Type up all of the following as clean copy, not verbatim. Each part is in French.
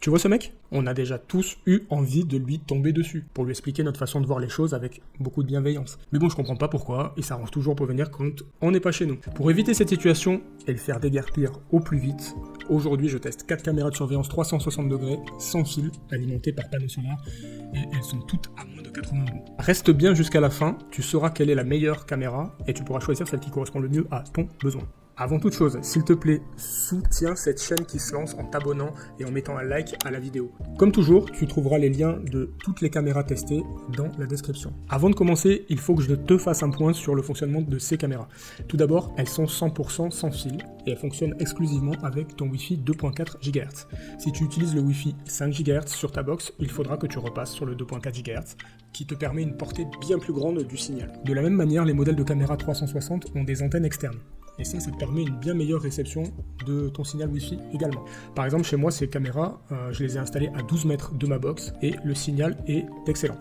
Tu vois ce mec? On a déjà tous eu envie de lui tomber dessus, pour lui expliquer notre façon de voir les choses avec beaucoup de bienveillance. Mais bon, je comprends pas pourquoi, il s'arrange toujours pour venir quand on n'est pas chez nous. Pour éviter cette situation et le faire déguerpir au plus vite, aujourd'hui je teste 4 caméras de surveillance 360 degrés, sans fil, alimentées par panneaux solaires, et elles sont toutes à moins de 80 €. Reste bien jusqu'à la fin, tu sauras quelle est la meilleure caméra, et tu pourras choisir celle qui correspond le mieux à ton besoin. Avant toute chose, s'il te plaît, soutiens cette chaîne qui se lance en t'abonnant et en mettant un like à la vidéo. Comme toujours, tu trouveras les liens de toutes les caméras testées dans la description. Avant de commencer, il faut que je te fasse un point sur le fonctionnement de ces caméras. Tout d'abord, elles sont 100% sans fil et elles fonctionnent exclusivement avec ton Wi-Fi 2.4 GHz. Si tu utilises le Wi-Fi 5 GHz sur ta box, il faudra que tu repasses sur le 2.4 GHz qui te permet une portée bien plus grande du signal. De la même manière, les modèles de caméra 360 ont des antennes externes. Et ça te permet une bien meilleure réception de ton signal Wi-Fi également. Par exemple, chez moi, ces caméras, je les ai installées à 12 mètres de ma box et le signal est excellent.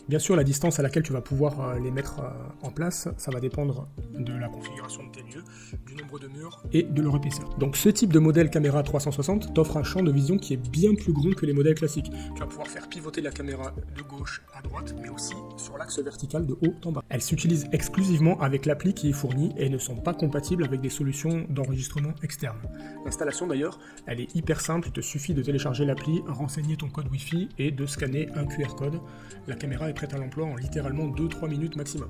Bien sûr, la distance à laquelle tu vas pouvoir les mettre en place, ça va dépendre de la configuration de tes lieux, du nombre de murs et de leur épaisseur. Donc ce type de modèle caméra 360 t'offre un champ de vision qui est bien plus grand que les modèles classiques. Tu vas pouvoir faire pivoter la caméra de gauche à droite, mais aussi sur l'axe vertical de haut en bas. Elles s'utilisent exclusivement avec l'appli qui est fournie et ne sont pas compatibles avec des solutions d'enregistrement externes. L'installation d'ailleurs, elle est hyper simple, il te suffit de télécharger l'appli, renseigner ton code Wi-Fi et de scanner un QR code. La caméra est prête à l'emploi en littéralement 2-3 minutes maximum.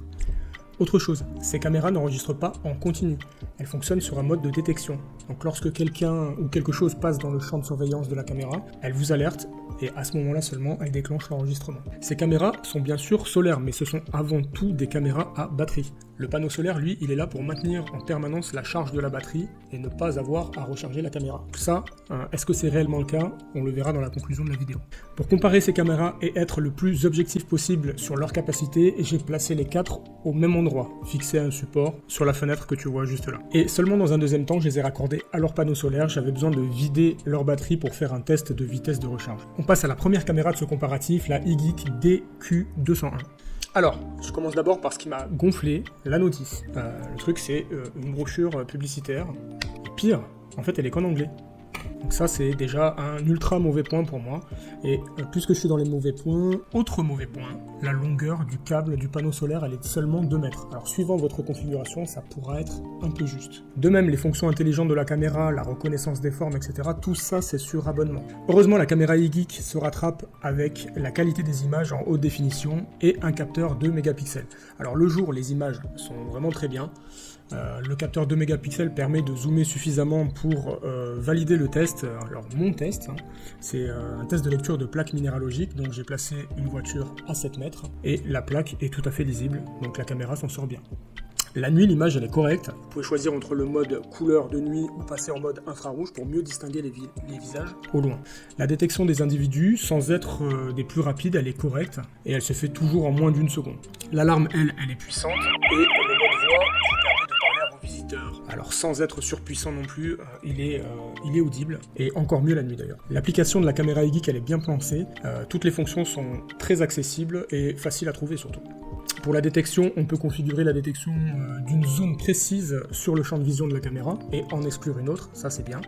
Autre chose, ces caméras n'enregistrent pas en continu, elles fonctionnent sur un mode de détection. Donc lorsque quelqu'un ou quelque chose passe dans le champ de surveillance de la caméra, elle vous alerte et à ce moment-là seulement, elle déclenche l'enregistrement. Ces caméras sont bien sûr solaires, mais ce sont avant tout des caméras à batterie. Le panneau solaire, lui, il est là pour maintenir en permanence la charge de la batterie et ne pas avoir à recharger la caméra. Ça, est-ce que c'est réellement le cas? On le verra dans la conclusion de la vidéo. Pour comparer ces caméras et être le plus objectif possible sur leur capacité, j'ai placé les 4 au même endroit, fixé à un support sur la fenêtre que tu vois juste là. Et seulement dans un deuxième temps, je les ai raccordés à leur panneau solaire, j'avais besoin de vider leur batterie pour faire un test de vitesse de recharge. On passe à la première caméra de ce comparatif, la iGeek DQ201. Alors, je commence d'abord par ce qui m'a gonflé, la notice. Le truc, c'est une brochure publicitaire. Et pire, en fait, elle est qu'en anglais. Donc ça, c'est déjà un ultra mauvais point pour moi. Et puisque je suis dans les mauvais points, autre mauvais point, la longueur du câble du panneau solaire, elle est de seulement 2 mètres. Alors suivant votre configuration, ça pourra être un peu juste. De même, les fonctions intelligentes de la caméra, la reconnaissance des formes, etc., tout ça, c'est sur abonnement. Heureusement, la caméra iGeek se rattrape avec la qualité des images en haute définition et un capteur 2 mégapixels. Alors le jour, les images sont vraiment très bien. Le capteur 2 mégapixels permet de zoomer suffisamment pour valider le test. Alors mon test, c'est un test de lecture de plaque minéralogique, donc j'ai placé une voiture à 7 mètres et la plaque est tout à fait lisible, donc la caméra s'en sort bien. La nuit, l'image elle est correcte. Vous pouvez choisir entre le mode couleur de nuit ou passer en mode infrarouge pour mieux distinguer les visages au loin. La détection des individus, sans être des plus rapides, elle est correcte et elle se fait toujours en moins d'1 seconde. L'alarme, elle est puissante et le mode voix qui permet de parler à vos visiteurs. Alors sans être surpuissant non plus, il est audible et encore mieux la nuit d'ailleurs. L'application de la caméra iGeek elle est bien pensée, toutes les fonctions sont très accessibles et faciles à trouver surtout. Pour la détection, on peut configurer la détection d'une zone précise sur le champ de vision de la caméra et en exclure une autre, ça c'est bien.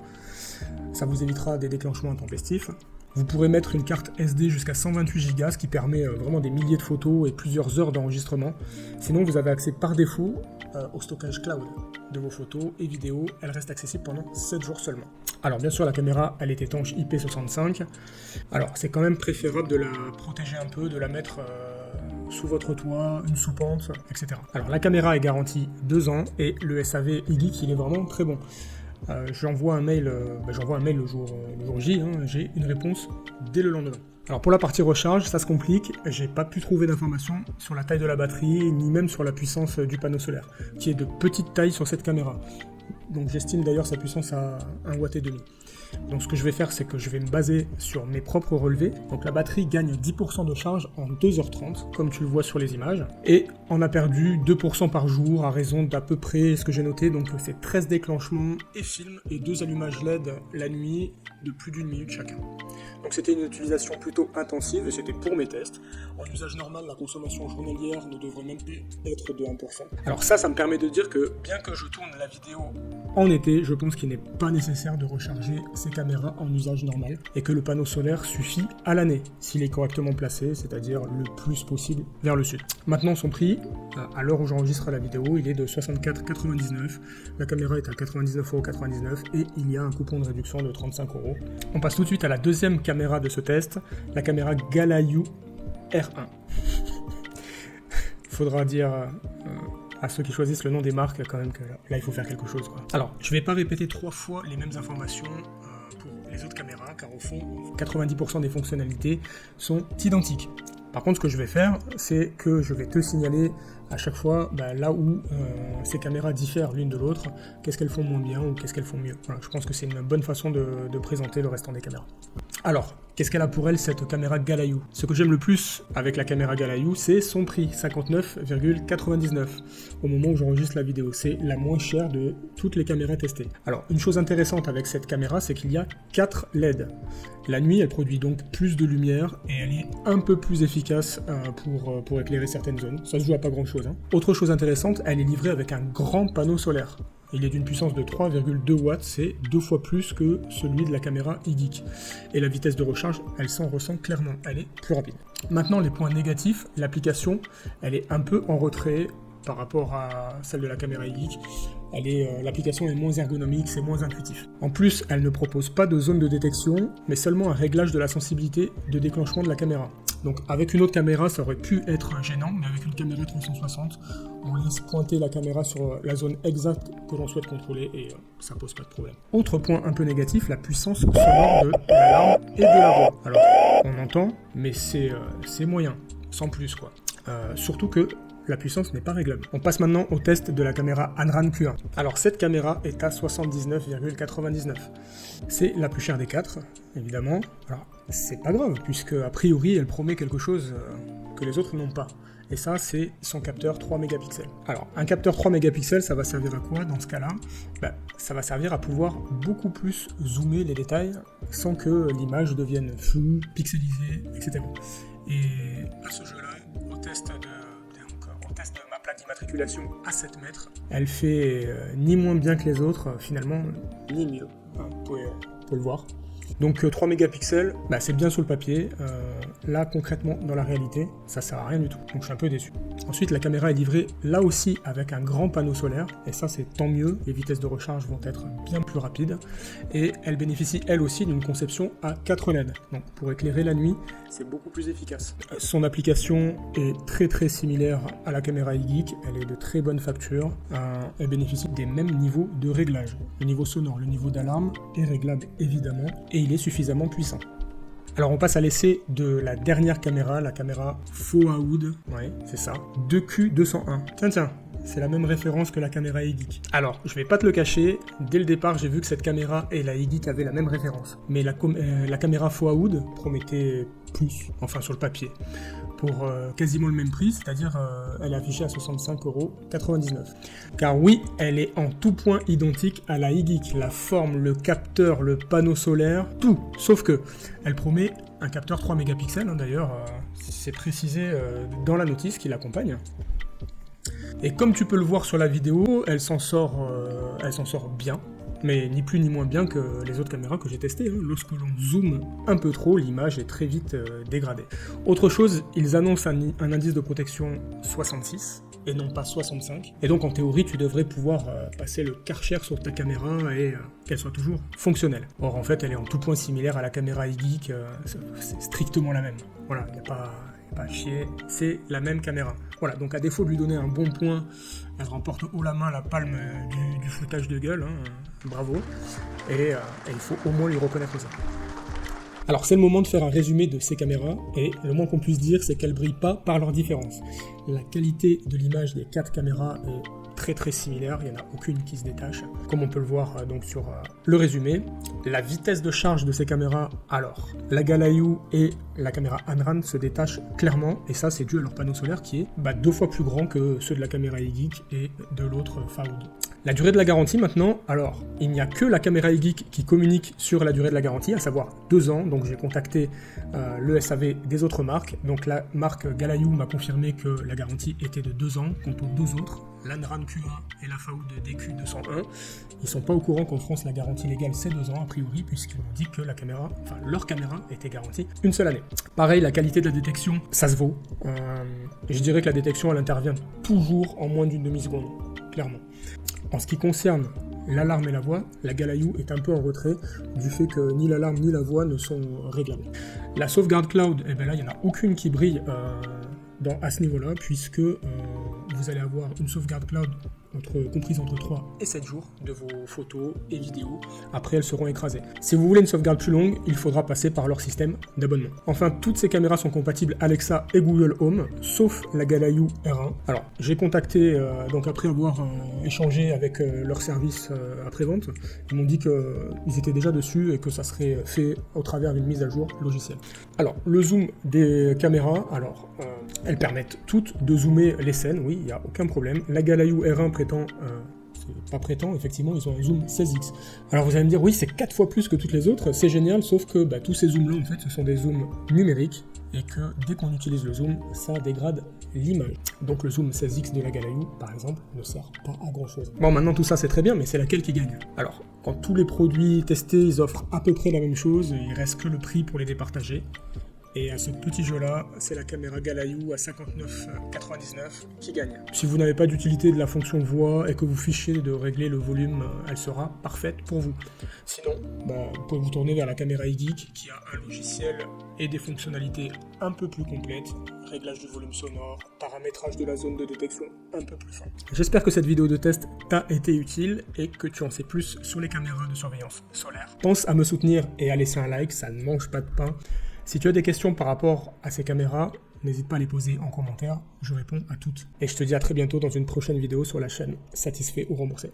Ça vous évitera des déclenchements intempestifs. Vous pourrez mettre une carte SD jusqu'à 128 Go, ce qui permet vraiment des milliers de photos et plusieurs heures d'enregistrement. Sinon, vous avez accès par défaut au stockage cloud de vos photos et vidéos. Elle reste accessible pendant 7 jours seulement. Alors bien sûr, la caméra, elle est étanche IP65. Alors c'est quand même préférable de la protéger un peu, de la mettre sous votre toit, une soupente, etc. Alors la caméra est garantie 2 ans et le SAV iGeek, il est vraiment très bon. J'envoie un mail le jour J, j'ai une réponse dès le lendemain. Alors pour la partie recharge, ça se complique, j'ai pas pu trouver d'informations sur la taille de la batterie, ni même sur la puissance du panneau solaire, qui est de petite taille sur cette caméra. Donc j'estime d'ailleurs sa puissance à 1,5 W. Donc ce que je vais faire, c'est que je vais me baser sur mes propres relevés. Donc la batterie gagne 10% de charge en 2h30, comme tu le vois sur les images, et on a perdu 2% par jour à raison d'à peu près ce que j'ai noté, donc c'est 13 déclenchements et films et 2 allumages LED la nuit de plus d'1 minute chacun. Donc c'était une utilisation plutôt intensive et c'était pour mes tests. En usage normal, la consommation journalière ne devrait même plus être de 1%. Alors ça me permet de dire que bien que je tourne la vidéo en été, je pense qu'il n'est pas nécessaire de recharger ces caméras en usage normal et que le panneau solaire suffit à l'année s'il est correctement placé, c'est-à-dire le plus possible vers le sud. Maintenant son prix, à l'heure où j'enregistre la vidéo, il est de 64,99€. La caméra est à 99,99€ et il y a un coupon de réduction de 35€. On passe tout de suite à la deuxième caméra de ce test, la caméra Galayu R1. Faudra dire à ceux qui choisissent le nom des marques quand même que là il faut faire quelque chose, quoi. Alors, je vais pas répéter 3 fois les mêmes informations pour les autres caméras, car au fond, 90% des fonctionnalités sont identiques. Par contre, ce que je vais faire, c'est que je vais te signaler à chaque fois là où ces caméras diffèrent l'une de l'autre, qu'est-ce qu'elles font moins bien ou qu'est-ce qu'elles font mieux. Voilà, je pense que c'est une bonne façon de présenter le restant des caméras. Alors, qu'est-ce qu'elle a pour elle, cette caméra Galayu? Ce que j'aime le plus avec la caméra Galayu, c'est son prix, 59,99€ au moment où j'enregistre la vidéo. C'est la moins chère de toutes les caméras testées. Alors, une chose intéressante avec cette caméra, c'est qu'il y a 4 LED. La nuit, elle produit donc plus de lumière et elle est un peu plus efficace pour éclairer certaines zones. Ça se joue à pas grand-chose, hein. Autre chose intéressante, elle est livrée avec un grand panneau solaire. Il est d'une puissance de 3,2 watts, c'est 2 fois plus que celui de la caméra iGeek. Et la vitesse de recharge, elle s'en ressent clairement, elle est plus rapide. Maintenant, les points négatifs, l'application, elle est un peu en retrait par rapport à celle de la caméra iGeek. L'application est moins ergonomique, c'est moins intuitif. En plus, elle ne propose pas de zone de détection, mais seulement un réglage de la sensibilité de déclenchement de la caméra. Donc avec une autre caméra, ça aurait pu être gênant, mais avec une caméra 360, on laisse pointer la caméra sur la zone exacte que l'on souhaite contrôler et ça pose pas de problème. Autre point un peu négatif, la puissance sonore de l'alarme et de la voix. Alors, on entend, mais c'est moyen, sans plus quoi. Surtout que la puissance n'est pas réglable. On passe maintenant au test de la caméra Anran Q1. Alors cette caméra est à 79,99€. C'est la plus chère des 4, évidemment. Alors c'est pas grave, puisque a priori elle promet quelque chose que les autres n'ont pas. Et ça, c'est son capteur 3 mégapixels. Alors, un capteur 3 mégapixels, ça va servir à quoi dans ce cas-là? Ça va servir à pouvoir beaucoup plus zoomer les détails sans que l'image devienne floue, pixelisée, etc. Et à ce jeu-là, au test de ma plaque d'immatriculation à 7 mètres, elle fait ni moins bien que les autres, finalement, ni mieux. Vous pouvez le voir. Donc 3 mégapixels, c'est bien sur le papier. Là, concrètement, dans la réalité, ça sert à rien du tout. Donc je suis un peu déçu. Ensuite, la caméra est livrée là aussi avec un grand panneau solaire. Et ça, c'est tant mieux. Les vitesses de recharge vont être bien plus rapides. Et elle bénéficie, elle aussi, d'une conception à 4 LED. Donc pour éclairer la nuit, c'est beaucoup plus efficace. Son application est très très similaire à la caméra iGeek. Elle est de très bonne facture. Elle bénéficie des mêmes niveaux de réglage. Le niveau sonore, le niveau d'alarme est réglable évidemment. Et il est suffisamment puissant. Alors on passe à l'essai de la dernière caméra, la caméra Foaoud, ouais c'est ça, 2Q201. Tiens, c'est la même référence que la caméra iGeek. Alors, je vais pas te le cacher, dès le départ j'ai vu que cette caméra et la iGeek avaient la même référence. Mais la caméra Foaoud promettait plus, enfin sur le papier, pour quasiment le même prix, c'est-à-dire elle est affichée à 65,99€. Car oui, elle est en tout point identique à la iGeek, la forme, le capteur, le panneau solaire, tout, sauf que elle promet un capteur 3 mégapixels, d'ailleurs, c'est précisé dans la notice qui l'accompagne. Et comme tu peux le voir sur la vidéo, elle s'en sort bien, mais ni plus ni moins bien que les autres caméras que j'ai testées. Lorsque l'on zoome un peu trop, l'image est très vite dégradée. Autre chose, ils annoncent un indice de protection 66 et non pas 65. Et donc en théorie, tu devrais pouvoir passer le Karcher sur ta caméra et qu'elle soit toujours fonctionnelle. Or en fait, elle est en tout point similaire à la caméra iGeek, c'est strictement la même. Voilà, il n'y a pas à chier, c'est la même caméra. Voilà, donc à défaut de lui donner un bon point, elle remporte haut la main la palme du foutage de gueule, bravo, et il faut au moins lui reconnaître ça. Alors c'est le moment de faire un résumé de ces caméras, et le moins qu'on puisse dire c'est qu'elles brillent pas par leur différence. La qualité de l'image des 4 caméras est très très similaire, il n'y en a aucune qui se détache, comme on peut le voir donc sur le résumé. La vitesse de charge de ces caméras, alors, la Galayu et la caméra Anran se détachent clairement, et ça c'est dû à leur panneau solaire qui est 2 fois plus grand que ceux de la caméra iGeek et de l'autre Foaoud. La durée de la garantie maintenant, alors il n'y a que la caméra iGeek qui communique sur la durée de la garantie, à savoir 2 ans, donc j'ai contacté le SAV des autres marques, donc la marque Galayu m'a confirmé que la garantie était de 2 ans, quant aux 2 autres, l'Anram QA et la FAO de DQ201, ils sont pas au courant qu'en France la garantie légale c'est 2 ans a priori, puisqu'ils m'ont dit que la caméra, enfin leur caméra était garantie une seule année. Pareil, la qualité de la détection, ça se vaut, je dirais que la détection elle intervient toujours en moins d'une demi-seconde, clairement. En ce qui concerne l'alarme et la voix, la Galayu est un peu en retrait du fait que ni l'alarme ni la voix ne sont réglables. La sauvegarde cloud, eh ben là il n'y en a aucune qui brille à ce niveau-là, puisque vous allez avoir une sauvegarde cloud comprise entre 3 et 7 jours de vos photos et vidéos. Après, elles seront écrasées. Si vous voulez une sauvegarde plus longue, il faudra passer par leur système d'abonnement. Enfin, toutes ces caméras sont compatibles Alexa et Google Home, sauf la Galayu R1. Alors, j'ai contacté, donc après avoir échangé avec leur service après-vente, ils m'ont dit qu'ils étaient déjà dessus et que ça serait fait au travers d'une mise à jour logicielle. Alors, le zoom des caméras, alors, elles permettent toutes de zoomer les scènes, oui, il n'y a aucun problème. La Galayu R1 effectivement, ils ont un zoom 16x. Alors vous allez me dire, oui, c'est 4 fois plus que toutes les autres, c'est génial, sauf que tous ces zooms-là, en fait, ce sont des zooms numériques, et que dès qu'on utilise le zoom, ça dégrade l'image. Donc le zoom 16x de la Galayu, par exemple, ne sert pas à grand-chose. Bon, maintenant tout ça c'est très bien, mais c'est laquelle qui gagne? Alors, quand tous les produits testés, ils offrent à peu près la même chose, il reste que le prix pour les départager. Et à ce petit jeu-là, c'est la caméra Galayu à 59,99 qui gagne. Si vous n'avez pas d'utilité de la fonction voix et que vous fichez de régler le volume, elle sera parfaite pour vous. Sinon, vous pouvez vous tourner vers la caméra iGeek qui a un logiciel et des fonctionnalités un peu plus complètes, réglage du volume sonore, paramétrage de la zone de détection un peu plus fin. J'espère que cette vidéo de test t'a été utile et que tu en sais plus sur les caméras de surveillance solaire. Pense à me soutenir et à laisser un like, ça ne mange pas de pain. Si tu as des questions par rapport à ces caméras, n'hésite pas à les poser en commentaire, je réponds à toutes. Et je te dis à très bientôt dans une prochaine vidéo sur la chaîne Satisfait ou Remboursé.